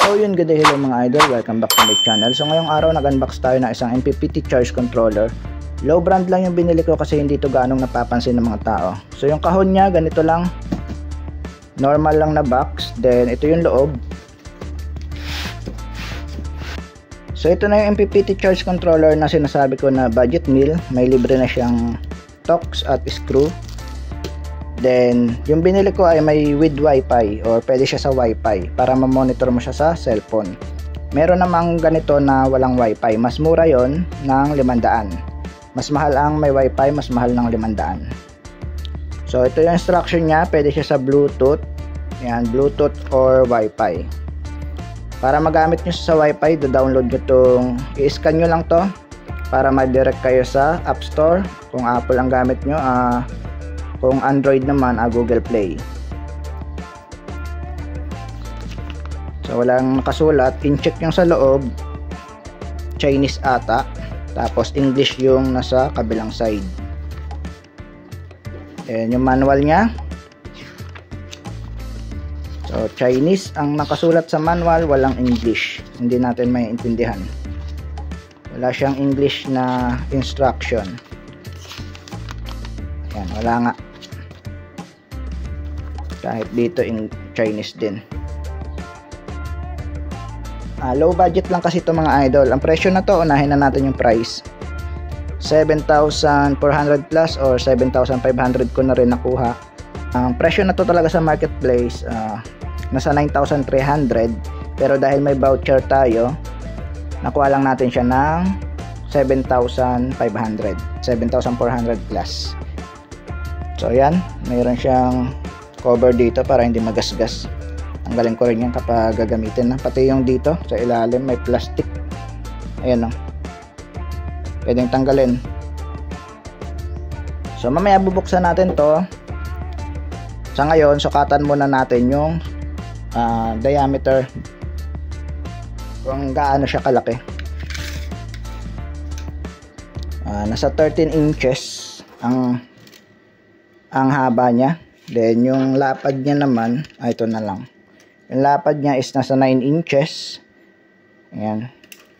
So yun, good day, hello mga idol, welcome back to my channel. So ngayong araw nag-unbox tayo ng isang MPPT charge controller. Low brand lang yung binili ko kasi hindi to ganong napapansin ng mga tao. So yung kahon niya ganito lang, normal lang na box. Then ito yung loob. So ito na yung MPPT charge controller na sinasabi ko na budget meal. May libre na siyang tox at screw. Then, yung binili ko ay may with wifi or pwede siya sa wifi para ma-monitor mo siya sa cellphone. Meron namang ganito na walang wifi. Mas mura yon ng 500. Mas mahal ang may wifi, mas mahal ng 500. So, ito yung instruction niya. Pwede siya sa Bluetooth. Yan, Bluetooth or wifi. Para magamit nyo sa wifi, download nyo itong, i-scan nyo lang to para ma-direct kayo sa App Store. Kung Apple ang gamit nyo, kung Android naman, Google Play. So walang nakasulat. In-check yung sa loob, Chinese ata, tapos English yung nasa kabilang side. Ayan yung manual nya. So Chinese ang nakasulat sa manual, walang English. Hindi natin maiintindihan. Wala siyang English na instruction. Ayan, wala nga. Kahit dito in Chinese din. Low budget lang kasi ito mga idol. Ang presyo na to, unahin na natin yung price. 7,400 plus or 7,500 ko na rin nakuha. Ang presyo na to talaga sa marketplace, nasa 9,300. Pero dahil may voucher tayo, nakuha lang natin siya ng 7,500. 7,400 plus. So yan, mayroon siyang cover dito para hindi magasgas. Tanggalin ko rin yan kapag gagamitin na. Pati yung dito sa ilalim may plastic. Ayan o. Pwedeng tanggalin. So mamaya bubuksan natin to. Sa ngayon, sukatan muna natin yung diameter. Kung gaano siya kalaki. Nasa 13 inches ang haba niya. Then yung lapad niya naman, ito na lang. Yung lapad niya is nasa 9 inches. Ayan,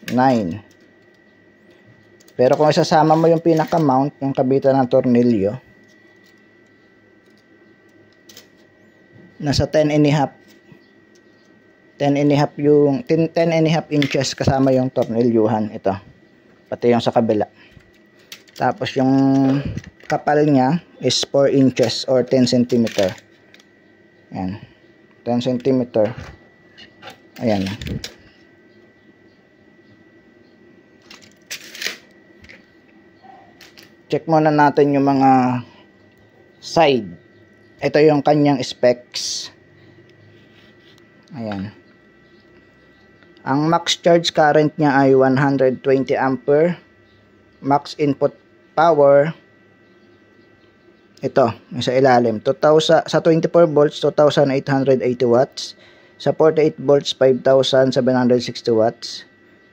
9. Pero kung isasama mo yung pinaka-mount, yung kabitan ng tornilyo, nasa 10 and a half. 10 and a half yung 10 and a half inches kasama yung tornilyuhan ito. Pati yung sa kabila. Tapos yung kapal niya is 4 inches or 10 cm. Ayan. 10 cm. Ayan. Check muna natin yung mga side. Ito yung kanyang specs. Ayan. Ang max charge current niya ay 120 ampere. Max input power, ito, sa ilalim, 2000, sa 24 volts, 2,880 watts. Sa 48 volts, 5,760 watts.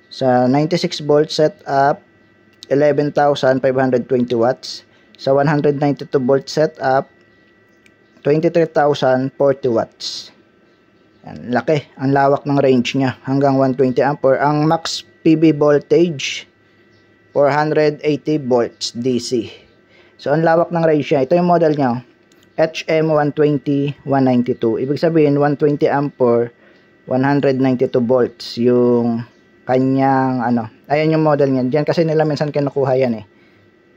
Sa 96 volts setup, 11,520 watts. Sa 192 volts setup, 23,040 watts. Yan, laki. Ang lawak ng range niya. Hanggang 120 ampere. Ang max PB voltage, 480 volts DC. So, ang lawak ng range niya. Ito yung model niya. HM120-192. Ibig sabihin, 120 ampere, 192 volts. Yung kanyang, ayan yung model niya. Diyan kasi nila minsan kinukuha yan eh.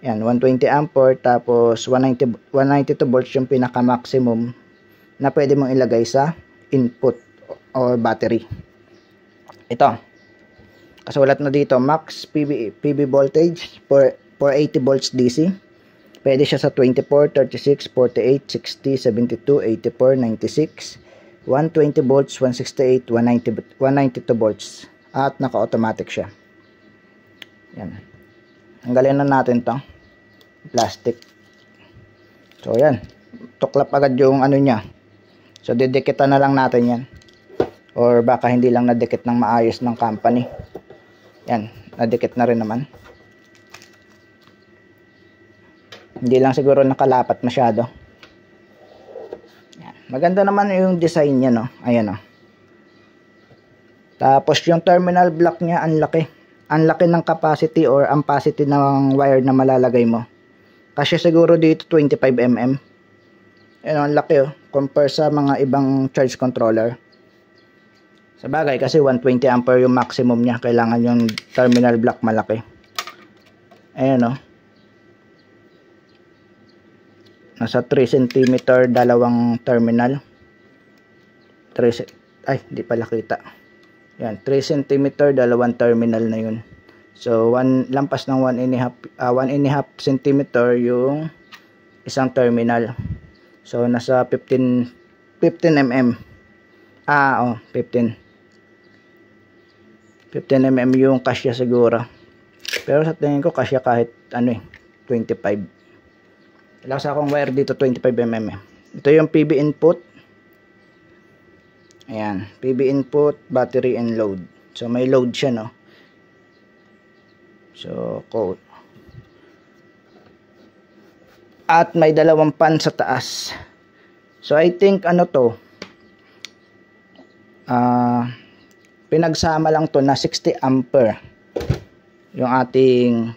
Yan, 120 ampere, tapos 192 volts yung pinaka-maximum na pwede mong ilagay sa input or battery. Ito. Kasulat na dito, max PB voltage, 480 volts DC. Pwede siya sa 24, 36, 48, 60, 72, 84, 96, 120 volts, 168, 192 volts. At naka-automatic siya. Yan. Tanggalin na natin to. Plastic. So, yan. Tuklap agad yung niya. So, didikitan na lang natin yan. Or baka hindi lang nadikit ng maayos ng company. Yan, nadikit na rin naman. Hindi lang siguro nakalapat masyado. Yan. Maganda naman yung design niya, no? Ayan, no? Tapos yung terminal block niya, ang laki. Ang laki ng capacity or ampacity ng wire na malalagay mo. Kasi siguro dito 25 mm. Ayun, ang laki oh, compare sa mga ibang charge controller. Sa bagay kasi 120 ampere yung maximum niya, kailangan yung terminal block malaki. Ayun oh. Nasa 3 cm dalawang terminal. 3 ay, di pala kita. Yan, 3 cm dalawang terminal na yun. So, lampas ng 1.5 cm yung isang terminal. So, nasa 15 mm. 15 mm yung kasya siguro. Pero sa tingin ko kasya kahit 25. Wala sa akong wire dito 25 mm. Ito yung PB input. Ayan, PB input, battery and load. So may load siya, no. So code. At may dalawang pan sa taas. So I think pinagsama lang to na 60 ampere yung ating,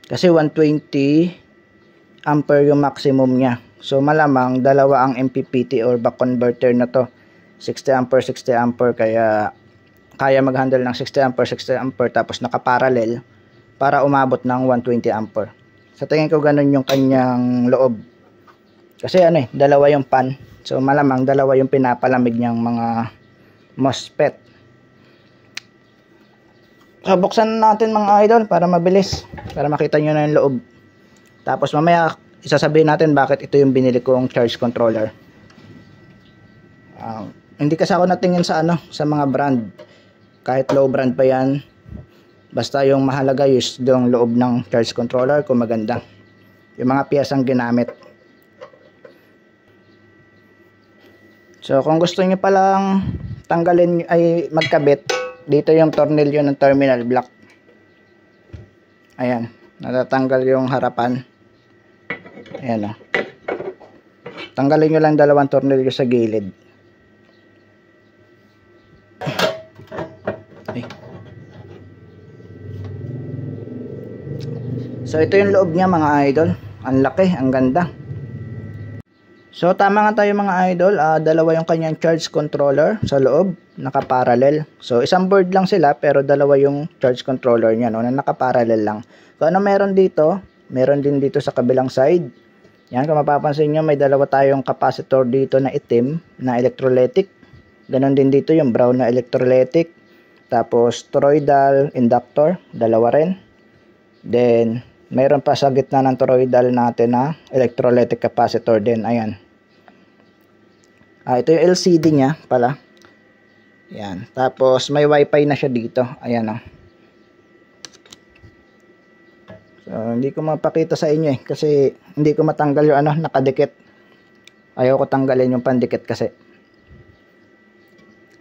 kasi 120 ampere yung maximum niya. So malamang dalawa ang MPPT or back converter na to, 60 ampere, kaya kaya mag-handle ng 60 ampere tapos nakaparallel para umabot ng 120 ampere. Sa tingin ko ganun yung kanyang loob. Kasi dalawa yung pan. So malamang dalawa yung pinapalamig niyang mga MOSFET. So buksan natin mga idol para mabilis, para makita nyo na yung loob. Tapos mamaya isasabihin natin bakit ito yung binili kong charge controller. Hindi kasi ako natingin sa sa mga brand. Kahit low brand pa yan, basta yung mahalaga is yung loob ng charge controller kung maganda. Yung mga piyesang ginamit. So kung gusto niyo palang tanggalin ay magkabit, dito yung tornilyo ng terminal block. Ayan, natatanggal yung harapan. Ayan o. Tanggalin nyo lang dalawang tornilyo sa gilid. Ay. So ito yung loob niya mga idol. Ang laki, ang ganda. So tama nga tayo mga idol, dalawa yung kanyang charge controller sa loob, nakaparallel. So isang board lang sila pero dalawa yung charge controller niya, no, na nakaparallel lang. So ano meron dito? Meron din dito sa kabilang side. Yan, kung mapapansin nyo, may dalawa tayong capacitor dito na itim na electrolytic. Ganon din dito yung brown na electrolytic. Tapos toroidal inductor, dalawa rin. Then mayroon pa sa gitna ng toroidal natin na electrolytic capacitor din. Ayan. Ito yung LCD niya pala. Yan. Tapos may wifi na siya dito. Ayan o. So hindi ko mapakita sa inyo kasi hindi ko matanggal yung nakadikit. Ayaw ko tanggalin yung pandikit kasi.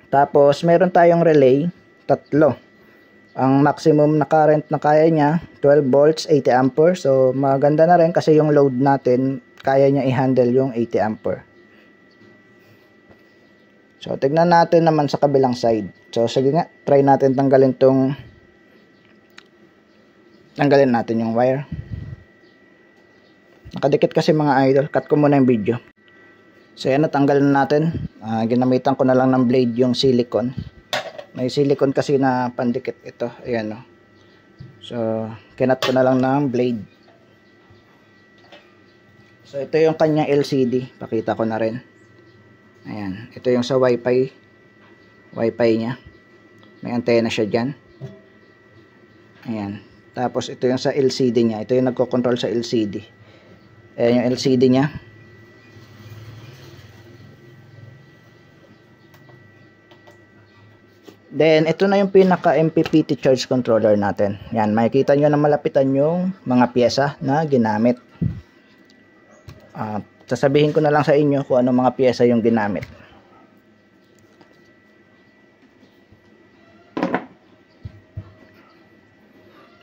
Tapos meron tayong relay, tatlo. Ang maximum na current na kaya niya 12 volts, 80 ampere. So maganda na rin kasi yung load natin kaya niya i-handle yung 80 ampere. So tignan natin naman sa kabilang side. So sige nga, try natin tanggalin natin yung wire. Nakadikit kasi mga idol. Cut ko muna yung video. So yan, natanggal na natin. Ginamitan ko na lang ng blade yung silicone. May silicone kasi na pandikit ito. Ayan o. So kinat ko na lang ng blade. So ito yung kanyang LCD. Pakita ko na rin. Ayan. Ito yung sa wifi niya. May antena siya dyan. Ayan. Tapos ito yung sa LCD niya. Ito yung nagko-control sa LCD. Ayan yung LCD niya. Then ito na yung pinaka MPPT charge controller natin. Yan, makikita nyo na malapitan yung mga pyesa na ginamit. Sasabihin ko na lang sa inyo kung ano mga pyesa yung ginamit.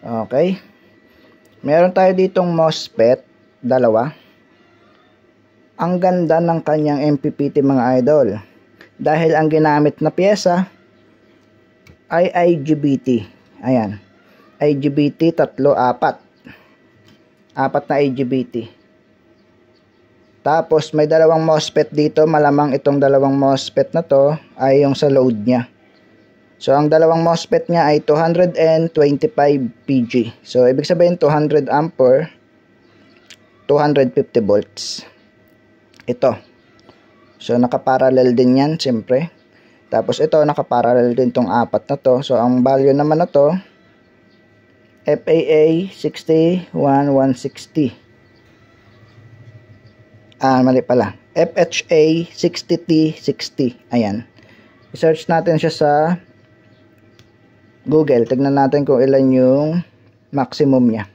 Okay. Meron tayo ditong MOSFET, dalawa. Ang ganda ng kanyang MPPT mga idol. Dahil ang ginamit na pyesa ay IGBT. Ayan. IGBT 4. Apat na IGBT. Tapos may dalawang MOSFET dito. Malamang itong dalawang MOSFET na to ay yung sa load niya. So ang dalawang MOSFET niya ay 225 PG. So ibig sabihin 200 ampere, 250 volts. Ito. So nakaparallel din yan siyempre. Tapos ito nakaparallel din tong apat na to. So ang value naman na to FAA 61160. Mali pala. FHA 60T60. Ayan. I-search natin siya sa Google. Tignan natin kung ilan yung maximum niya.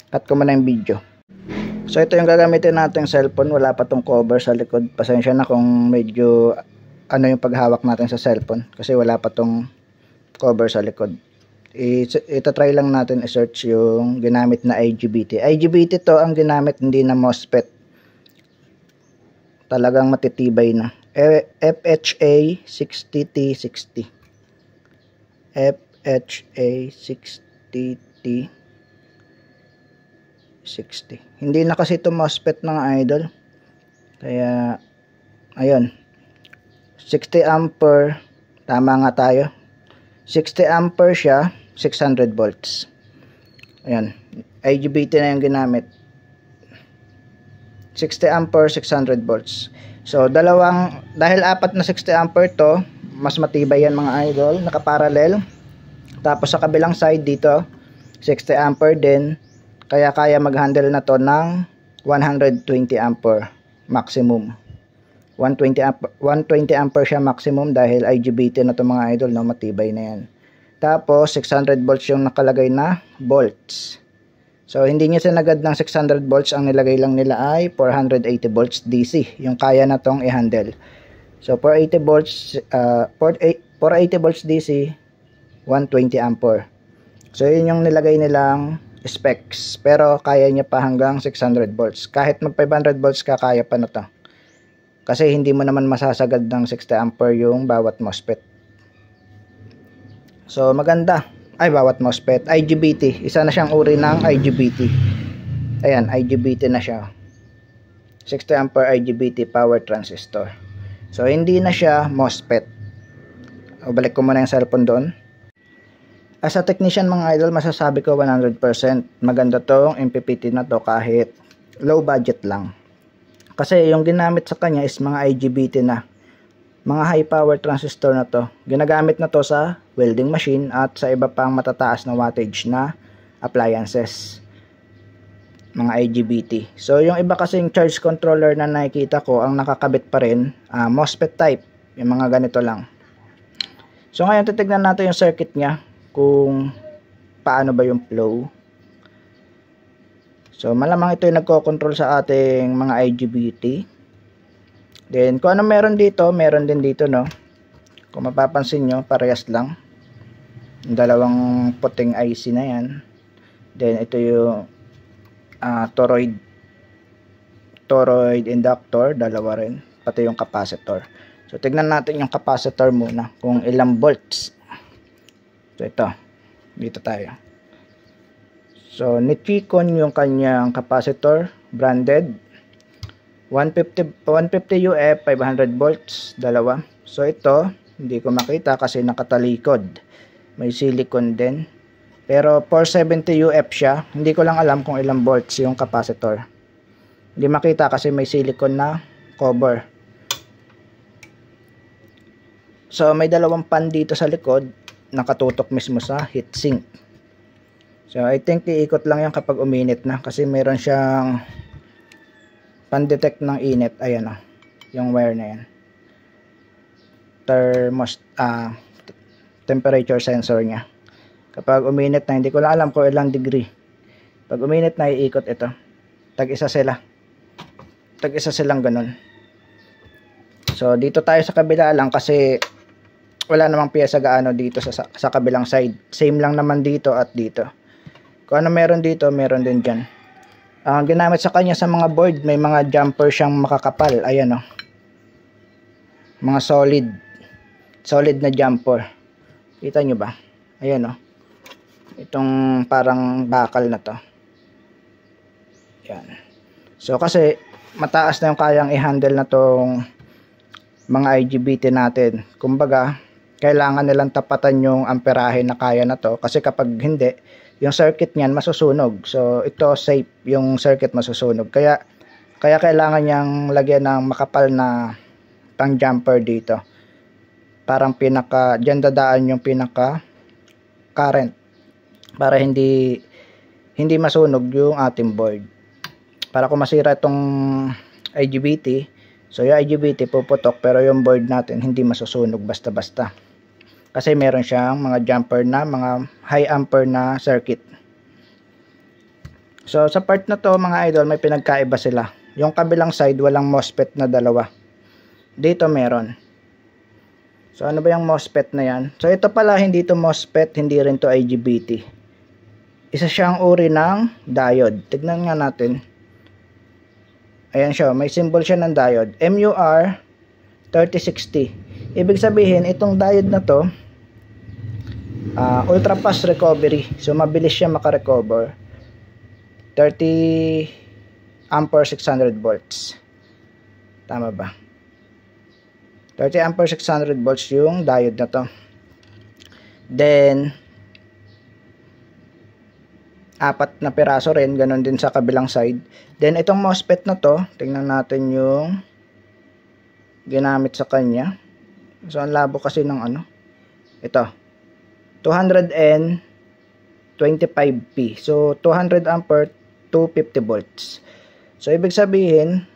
Cut ko muna yung video. So ito yung gagamitin nating cellphone. Wala pa tong cover sa likod. Pasensya na kung medyo ano yung paghawak natin sa cellphone. Kasi wala pa tong cover sa likod. Ito-try lang natin i-search yung ginamit na IGBT. IGBT to ang ginamit, hindi na MOSFET. Talagang matitibay na. FHA 60T60. FHA 60T60. Hindi na kasi ito MOSFET mga idol. Kaya, ayun. 60 ampere. Tama nga tayo. 60 ampere siya. 600 volts. Ayan. IGBT na yung ginamit. 60 ampere, 600 volts. So, dahil apat na 60 ampere to, mas matibay yan mga idol, nakaparallel. Tapos sa kabilang side dito, 60 ampere din, kaya kaya mag-handle na to ng 120 ampere maximum. 120 ampere siya maximum dahil IGBT na to mga idol, no, matibay na yan. Tapos 600 volts yung nakalagay na volts. So, hindi niya sinagad ng 600 volts. Ang nilagay lang nila ay 480 volts DC. Yung kaya na tong i-handle. So, 480 volts DC, 120 ampere. So, yun yung nilagay nilang specs. Pero, kaya niya pa hanggang 600 volts. Kahit mag 500 volts ka, kaya pa na to. Kasi, hindi mo naman masasagad ng 60 ampere yung bawat MOSFET. So, maganda. Bawat MOSFET. IGBT. Isa na siyang uri ng IGBT. Ayan, IGBT na siya. 60 ampere IGBT power transistor. So, hindi na siya MOSFET. Balik ko muna yung cellphone doon. As a technician mga idol, masasabi ko 100% maganda tong MPPT na to kahit low budget lang. Kasi yung ginamit sa kanya is mga IGBT na. Mga high power transistor na to. Ginagamit na to sa welding machine at sa iba pang matataas na wattage na appliances. Mga IGBT. So yung iba kasing charge controller na nakikita ko, ang nakakabit pa rin, MOSFET type. Yung mga ganito lang. So ngayon titignan natin yung circuit niya kung paano ba yung flow. So malamang ito yung nagko-control sa ating mga IGBT. Then, kung ano meron dito, meron din dito, no? Kung mapapansin nyo, parehas lang. Yung dalawang puting IC na yan. Then, ito yung toroid inductor, dalawa rin. Pati yung capacitor. So, tignan natin yung capacitor muna, kung ilang volts. So, ito. Dito tayo. So, Nichicon yung kanyang capacitor, branded. 150 UF, 500 volts, dalawa. So ito, hindi ko makita kasi nakatalikod. May silicone din. Pero 470 UF siya. Hindi ko lang alam kung ilang volts yung capacitor. Hindi makita kasi may silicone na cover. So may dalawang pan dito sa likod. Nakatutok mismo sa heatsink. So I think iikot lang yan kapag uminit na. Kasi meron siyang pan-detect ng init. Ayan o. Yung wire na yan. Temperature sensor niya. Kapag uminit na, hindi ko lang alam kung ilang degree. Pag uminit na, iikot ito. Tag-isa sila. Tag-isa silang ganun. So, dito tayo sa kabila lang kasi wala namang piyesa gaano dito sa kabilang side. Same lang naman dito at dito. Kung ano meron dito, meron din dyan. Ang ginamit sa kanya sa mga board, may mga jumper siyang makakapal. Ayan o. mga solid na jumper. Kita nyo ba? Ayan o. Itong parang bakal na to. Yan. So kasi mataas na yung kayang i-handle na tong mga IGBT natin. Kumbaga, kailangan nilang tapatan yung amperahe na kaya na to. Kasi kapag hindi, yung circuit niyan masusunog. So ito safe, yung circuit masusunog. Kaya kailangan niyang lagyan ng makapal na pang jumper dito. Parang diyan dadaan yung pinaka current para hindi masunog yung ating board. Para kung masira itong IGBT, so yung IGBT puputok pero yung board natin hindi masusunog basta-basta. Kasi meron siyang mga jumper na mga high ampere na circuit. So sa part na to mga idol, may pinagkaiba sila. Yung kabilang side walang MOSFET na dalawa. Dito meron. So ano ba yung MOSFET na yan? So ito pala hindi to MOSFET, hindi rin to IGBT. Isa siyang uri ng diode. Tignan nga natin. Ayan siya, may symbol siya ng diode. MUR 3060. Ibig sabihin itong diode na to ultra fast recovery. So mabilis siya makarecover. 30 ampere 600 volts. Tama ba? 30 ampere 600 volts yung diode na to. Then 4 na piraso rin, ganun din sa kabilang side. Then itong MOSFET na to, tingnan natin yung ginamit sa kanya. So ang labo kasi ng ano. Ito. 225p. So 200 ampere 250 volts. So ibig sabihin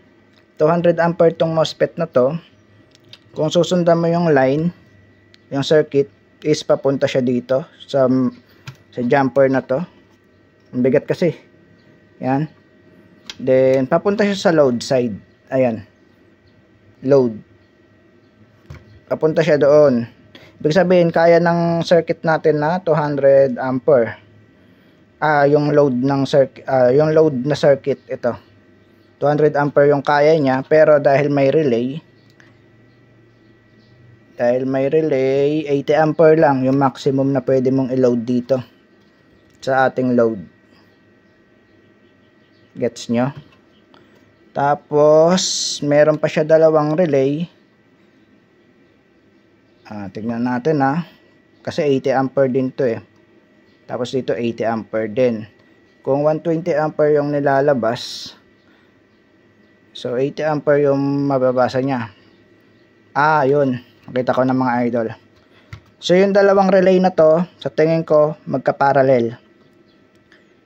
200 ampere tong MOSFET na to. Kung susundan mo yung line, yung circuit is papunta siya dito sa jumper na to. Ang bigat kasi. Yan. Then papunta siya sa load side. Ayan. Load. Papunta siya doon. Ibig sabihin kaya ng circuit natin na 200 ampere. Yung load ng circuit, yung load na circuit ito. 200 ampere yung kaya niya, pero dahil may relay 80 ampere lang yung maximum na pwede mong i-load dito sa ating load. Gets nyo? Tapos meron pa siya dalawang relay. Tignan natin kasi 80 ampere din to eh. Tapos dito 80 ampere din. Kung 120 ampere yung nilalabas, so 80 ampere yung mababasa niya. Yun. Nakita ko ng mga idol. So yung dalawang relay na to, sa tingin ko magka-parallel.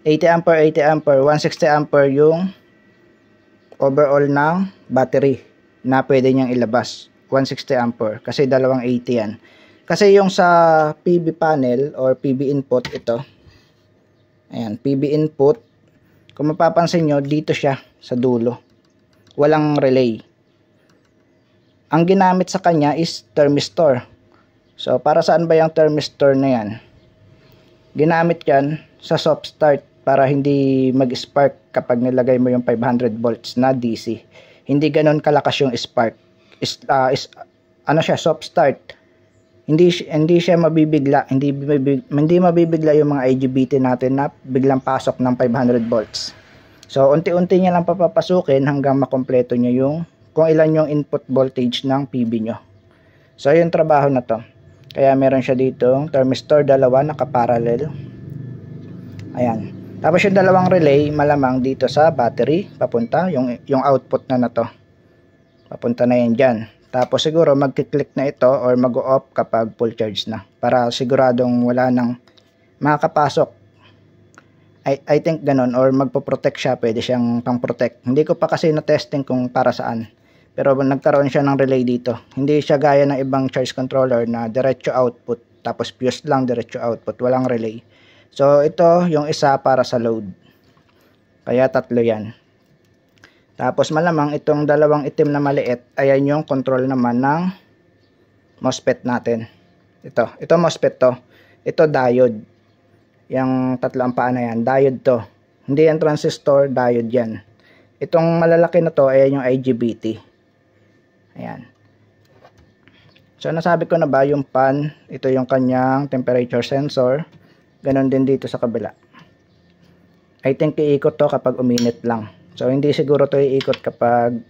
80 ampere, 80 ampere, 160 ampere yung overall ng battery na pwede niyang ilabas. 160 ampere kasi dalawang 80 yan. Kasi yung sa PV panel or PV input ito. Ayan, PV input. Kung mapapansin nyo, dito siya sa dulo. Walang relay. Ang ginamit sa kanya is thermistor. So, para saan ba yung thermistor na yan? Ginamit yan sa soft start para hindi mag-spark kapag nilagay mo yung 500 volts na DC. Hindi ganon kalakas yung spark. Ano siya, soft start. Hindi siya mabibigla. Hindi mabibigla yung mga IGBT natin na biglang pasok ng 500 volts. So, unti-unti niya lang papapasukin hanggang makompleto niya yung kung ilan yung input voltage ng PV nyo. So, yung trabaho na to. Kaya meron siya dito thermistor, dalawa, nakaparallel. Ayan. Tapos yung dalawang relay, malamang dito sa battery, papunta. Yung output na to. Papunta na yan dyan. Tapos siguro magkiklik na ito or mag-off kapag full charge na. Para siguradong wala nang makakapasok. I think ganun. Or magpo-protect siya. Pwede siyang pang-protect. Hindi ko pa kasi na-testing kung para saan. Pero nagkaroon siya ng relay dito. Hindi siya gaya ng ibang charge controller na diretso output. Tapos fuse lang diretso output. Walang relay. So ito yung isa para sa load. Kaya tatlo yan. Tapos malamang itong dalawang itim na maliit, ayan yung control naman ng MOSFET natin. Ito MOSFET to. Ito diode. Yung tatlo ang paa na yan, diode to. Hindi yan transistor, diode yan. Itong malalaki na to, ayan yung IGBT. Ayan. So nasabi ko na ba yung pan, ito yung kanyang temperature sensor. Ganon din dito sa kabila. I think iikot to kapag uminit lang. So hindi siguro to iikot kapag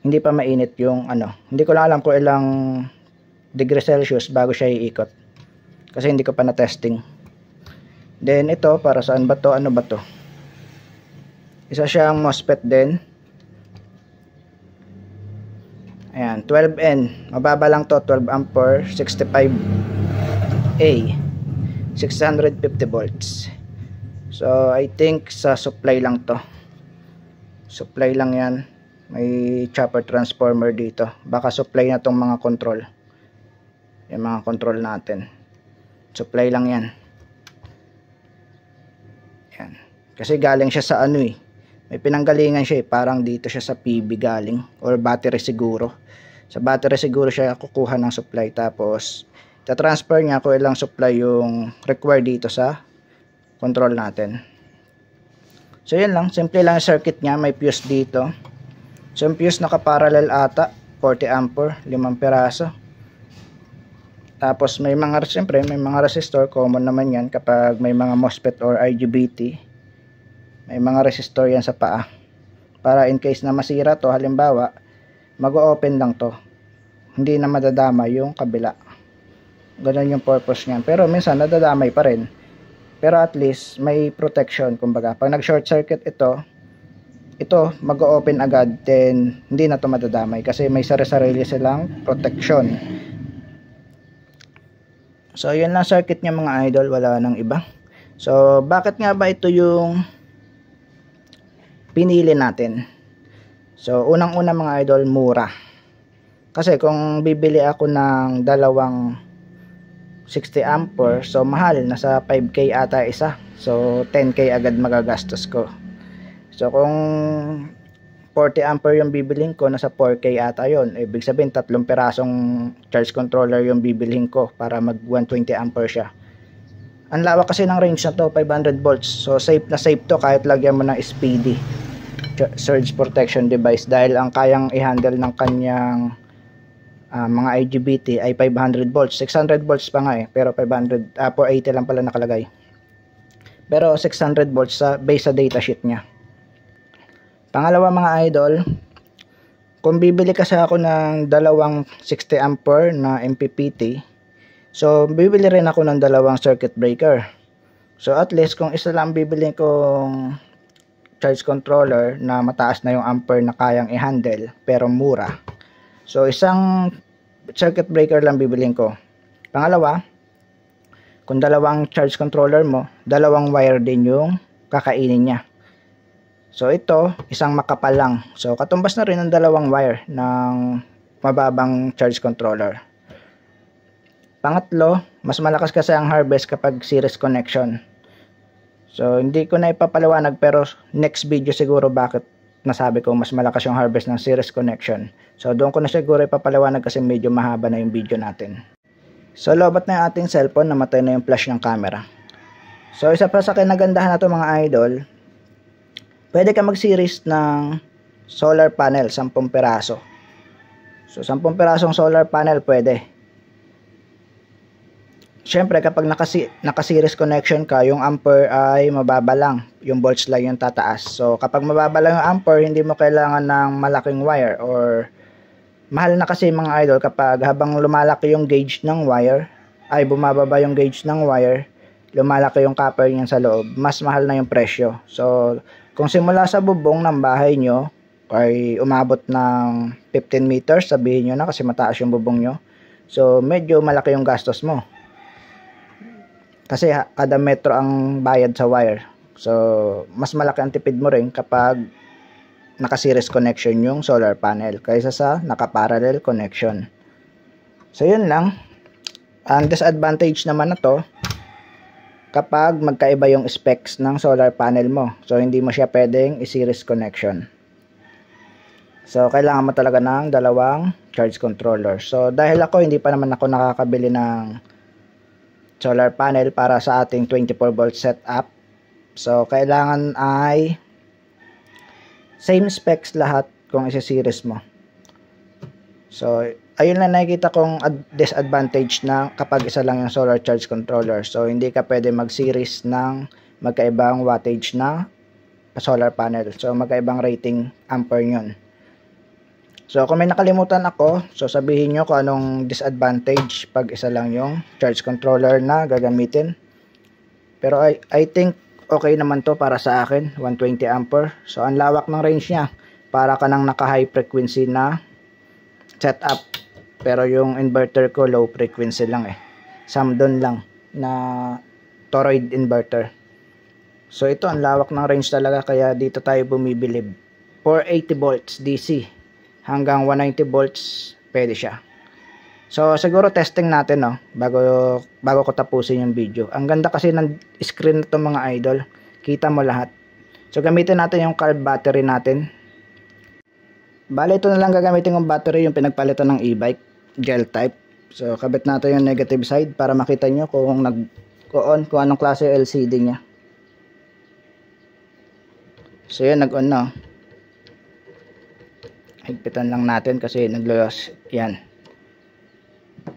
hindi pa mainit yung ano. Hindi ko lang alam kung ilang degree Celsius bago siya iikot. Kasi hindi ko pa na-testing. Then ito, para saan ba to? Ano ba to? Isa siyang MOSFET din. Ayan, 12N. Mababa lang to, 12 ampere, 65A. 650 volts. So, I think sa supply lang to. Supply lang yan. May chopper transformer dito. Baka supply na tong mga control. Yung mga control natin. Supply lang yan. Yan. Kasi galing siya sa ano eh. May pinanggalingan siya eh. Parang dito siya sa PB galing. Or battery siguro. Sa battery siguro siya kukuha ng supply. Tapos, ta-transfer niya kung ilang supply yung required dito sa control natin. So, yun lang. Simple lang yung circuit niya. May fuse dito. So, yung fuse naka-parallel ata. 40 ampere. 5 piraso. Tapos, may mga, siyempre, may mga resistor. Common naman yan kapag may mga MOSFET or IGBT. May mga resistor yan sa paa. Para in case na masira to, halimbawa, mag-open lang to. Hindi na madadama yung kabila. Ganun yung purpose niyan. Pero minsan, nadadamay pa rin. Pero at least, may protection. Kumbaga, pag nag-short circuit ito mag-open agad, then hindi na to madadamay kasi may sarili silang protection. So, yun lang circuit niya mga idol, wala nang iba. So, bakit nga ba ito yung pinili natin? So, unang-una mga idol, mura. Kasi kung bibili ako ng dalawang 60 ampere, so mahal, nasa 5K ata isa. So, 10K agad magagastos ko. So, kung 40 ampere yung bibilhin ko, nasa 4K ata yun. Ibig sabihin, 3 pirasong charge controller yung bibilhin ko para mag 120 ampere siya. Ang lawak kasi ng range na to, 500 volts. So, safe na safe to kahit lagyan mo ng speedy surge protection device. Dahil ang kayang i-handle ng kanyang mga IGBT ay 500 volts. 600 volts pa nga eh. Pero 480 lang pala nakalagay. Pero 600 volts sa base sa datasheet niya. Pangalawa mga idol, kung bibili kasi ako ng dalawang 60 ampere na MPPT, so bibili rin ako ng dalawang circuit breaker. So at least kung isa lang bibili kong charge controller na mataas na yung ampere na kayang i-handle pero mura. So isang circuit breaker lang bibilin ko. Pangalawa, kung dalawang charge controller mo, dalawang wire din yung kakainin niya. So ito, isang makapal lang. So katumbas na rin ang dalawang wire ng mababang charge controller. Pangatlo, mas malakas kasi ang harvest kapag series connection. So hindi ko na ipapaliwanag pero next video siguro bakit nasabi ko mas malakas yung harvest ng series connection. So doon ko na siguro ipapaliwanag kasi medyo mahaba na yung video natin. So lobat na yung ating cellphone, namatay na yung flash ng camera. So isa pa sa kinagandahan na to mga idol, pwede ka mag-series ng solar panel, 10 piraso. So 10 pirasong solar panel pwede. Siyempre kapag naka-series connection ka, yung ampere ay mababa lang, yung volts lang yung tataas. So kapag mababa lang yung ampere, hindi mo kailangan ng malaking wire or mahal na kasi mga idol kapag habang lumalaki yung gauge ng wire, ay bumababa yung gauge ng wire, lumalaki yung copper niyan sa loob, mas mahal na yung presyo. So kung simula sa bubong ng bahay nyo ay umabot ng 15 meters, sabihin nyo na kasi mataas yung bubong nyo. So medyo malaki yung gastos mo. Kasi kada metro ang bayad sa wire. So mas malaki ang tipid mo rin kapag naka-series connection yung solar panel kaysa sa naka-parallel connection. So yun lang. Ang disadvantage naman na to, kapag magkaiba yung specs ng solar panel mo. So hindi mo siya pwedeng i-series connection. So kailangan mo talaga ng dalawang charge controller. So dahil ako hindi pa naman ako nakakabili ng solar panel para sa ating 24 volt setup. So kailangan ay same specs lahat kung i-series mo. So ayun lang nakikita kong disadvantage na kapag isa lang yung solar charge controller. So, hindi ka pwede mag-series ng magkaibang wattage na solar panel. So, magkaibang rating ampere yun. So, kung may nakalimutan ako, so sabihin nyo kung anong disadvantage pag isa lang yung charge controller na gagamitin. Pero I think okay naman to para sa akin, 120 ampere. So, ang lawak ng range niya. Para ka nang naka-high frequency na setup. Pero yung inverter ko, low frequency lang eh. Samdon lang na toroid inverter. So, ito, ang lawak ng range talaga. Kaya dito tayo bumibilib. 480 volts DC. Hanggang 190 volts, pwede siya. So, siguro testing natin, no? Bago ko tapusin yung video. Ang ganda kasi ng screen nito mga idol. Kita mo lahat. So, gamitin natin yung car battery natin. Bale, ito na lang gagamitin yung battery, yung pinagpalitan ng e-bike. Gel type. So, kabit natin yung negative side para makita nyo kung nag-on, kung anong klase yung LCD nya. So, yan, nag-on na. Higpitan lang natin kasi naglolos. Yan.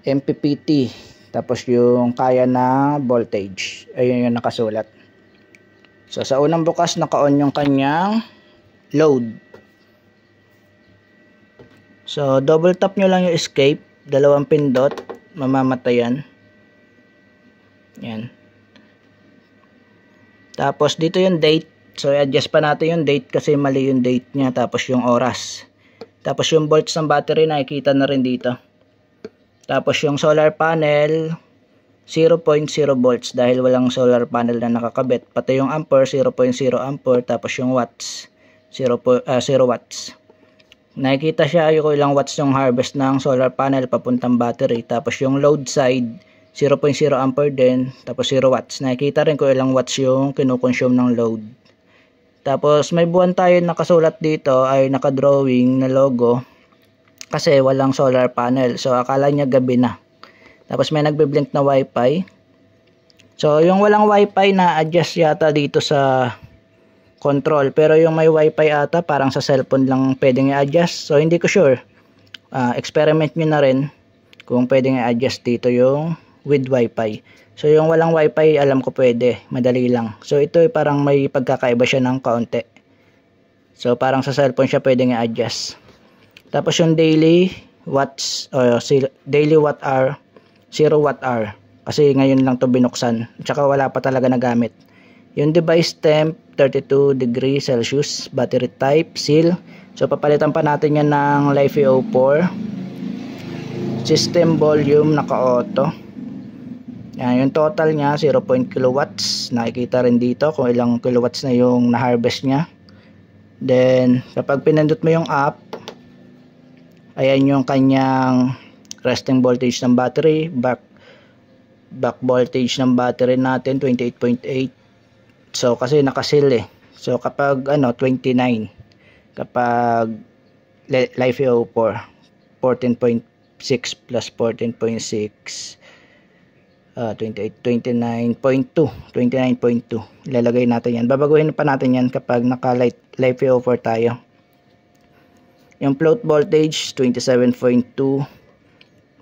MPPT. Tapos yung kaya na voltage. Ayun yung nakasulat. So, sa unang bukas, naka-on yung kanyang load. So, double tap nyo lang yung escape. Dalawang pindot. Mamamatay yan. Yan. Tapos, dito yung date. So, i-adjust pa natin yung date kasi mali yung date niya. Tapos, yung oras. Tapos yung volts ng battery nakikita na rin dito. Tapos yung solar panel 0.0 volts dahil walang solar panel na nakakabit. Pati yung ampere 0.0 ampere. Tapos yung watts 0 watts. Nakikita siya yung ilang watts yung harvest ng solar panel papuntang battery. Tapos yung load side 0.0 ampere din. Tapos 0 watts. Nakikita rin kung ilang watts yung kinukonsume ng load. Tapos may buwan tayo nakasulat dito ay nakadrawing na logo kasi walang solar panel. So akala niya gabi na. Tapos may nagbe-blink na wifi. So yung walang wifi na adjust yata dito sa control. Pero yung may wifi ata parang sa cellphone lang pwedeng i-adjust. So hindi ko sure. Experiment nyo na rin kung pwedeng i-adjust dito yung with wifi. So yung walang wifi alam ko pwede, madali lang. So ito ay parang may pagkakaiba siya ng kaunti. So parang sa cellphone siya pwedeng i-adjust. Tapos yung daily watts o daily watt hour 0 watt hour kasi ngayon lang to binuksan. Tsaka wala pa talaga nagamit. Yung device temp 32 degrees Celsius, battery type seal. So papalitan pa natin yan ng LiFePO4. System volume naka-auto. Yan, yung total niya 0. kilowatts. Nakikita rin dito kung ilang kilowatts na yung na-harvest niya. Then kapag pinindot mo yung app, ayan yung kanyang resting voltage ng battery, back voltage ng battery natin 28.8. So kasi nakasil eh. So kapag 29, kapag LiFePO4 14.6 plus 14.6 29.2 ilalagay natin yan. Babaguhin pa natin yan kapag naka LiFePO4 tayo. Yung float voltage 27.2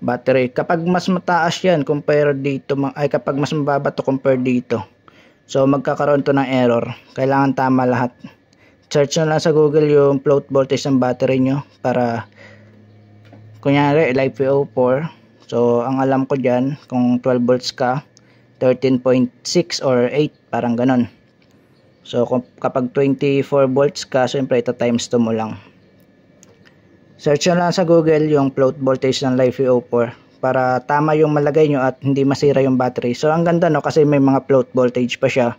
battery. Kapag mas mataas yan compare dito, kapag mas mababa to compare dito, so magkakaroon to ng error. Kailangan tama lahat. Search nyo lang sa Google yung float voltage ng battery nyo para kunyari LiFePO4. So ang alam ko dyan, kung 12 volts ka 13.6 or 8, parang ganon. So kapag 24 volts ka, siyempre ito times 2 mo lang. Search nyo lang sa Google yung float voltage ng LiFePO4 para tama yung malagay nyo at hindi masira yung battery. So ang ganda no, kasi may mga float voltage pa siya.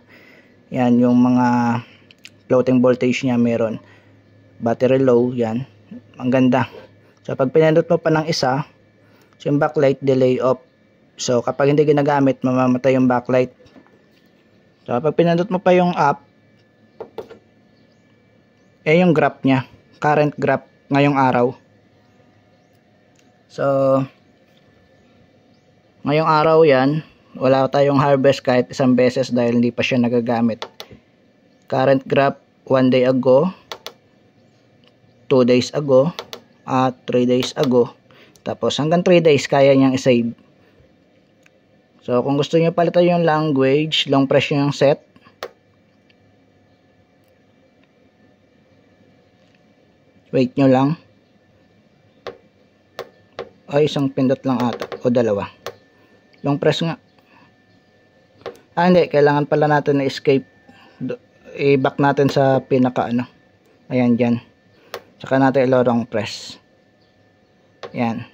Yan yung mga floating voltage niya meron. Battery low, yan. Ang ganda. So pag pinindot mo pa ng isa, so yung backlight delay off. So kapag hindi ginagamit, mamamatay yung backlight. So kapag pinindot mo pa yung app, yung graph niya, current graph ngayong araw. So ngayong araw yan, wala tayong harvest kahit isang beses dahil hindi pa siya nagagamit. Current graph 1 day ago, 2 days ago, at 3 days ago. Tapos hanggang 3 days kaya niyang i-save. So kung gusto niyo palitan yung language, long press nyo yung set. Wait nyo lang. Ay, isang pindot lang ata o dalawa. Long press nga. Hindi, kailangan pala natin na escape. I-back natin sa pinaka ano. Ayan dyan. Saka natin long press. Ayan.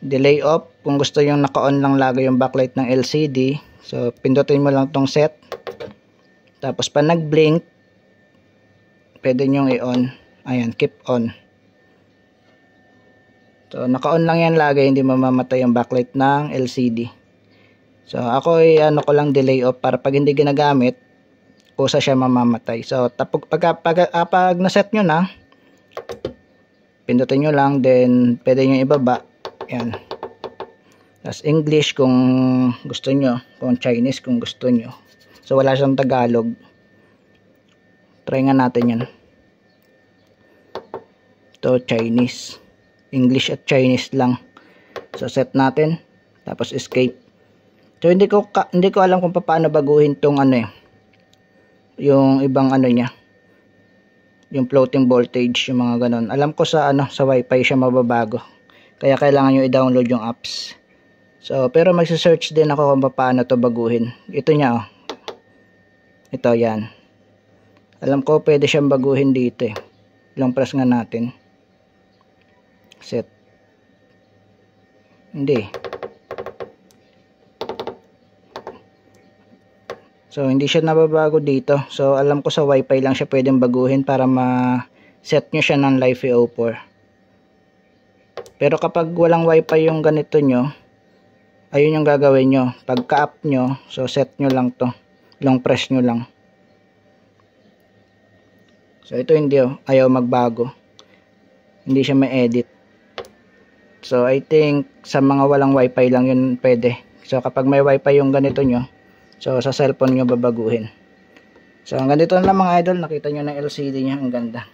Delay off. Kung gusto yung naka-on lang lagi yung backlight ng LCD. So, pindutin mo lang tong set. Tapos, pa nag-blink, pwede nyong i-on. Ayan, keep on. So, naka-on lang yan lagi. Hindi mamamatay yung backlight ng LCD. So, ako ano ko lang delay off para pag hindi ginagamit, kusa siya mamamatay. So, pag na-set nyo na, pindutin nyo lang, then pwede nyo ibaba. Yan. Tapos English kung gusto nyo, kung Chinese kung gusto nyo. So, wala siyang Tagalog. Try nga natin yan. Ito, Chinese. English at Chinese lang. So, set natin. Tapos, escape. So, hindi ko alam kung paano baguhin tong ano eh. Yung ibang ano niya. Yung floating voltage, yung mga ganon. Alam ko sa sa Wi-Fi siya mababago. Kaya kailangan nyo i-download yung apps. So, pero magse-search din ako kung paano to baguhin. Ito niya, oh. Ito, yan. Alam ko pwede siyang baguhin dito eh. Long press nga natin. Set. Hindi. So, hindi siya nababago dito. So, alam ko sa Wi-Fi lang siya pwedeng baguhin para ma-set nyo siya ng Live 04. Pero kapag walang Wi-Fi yung ganito nyo, ayun yung gagawin nyo. Pagka-up nyo, so set nyo lang to. Long press nyo lang. So, ito hindi ayaw magbago. Hindi siya ma-edit. So, I think sa mga walang Wi-Fi lang yun pwede. So, kapag may Wi-Fi yung ganito nyo, so, sa cellphone nyo babaguhin. So, hanggang dito na lang mga idol. Nakita nyo na LCD niya. Ang ganda.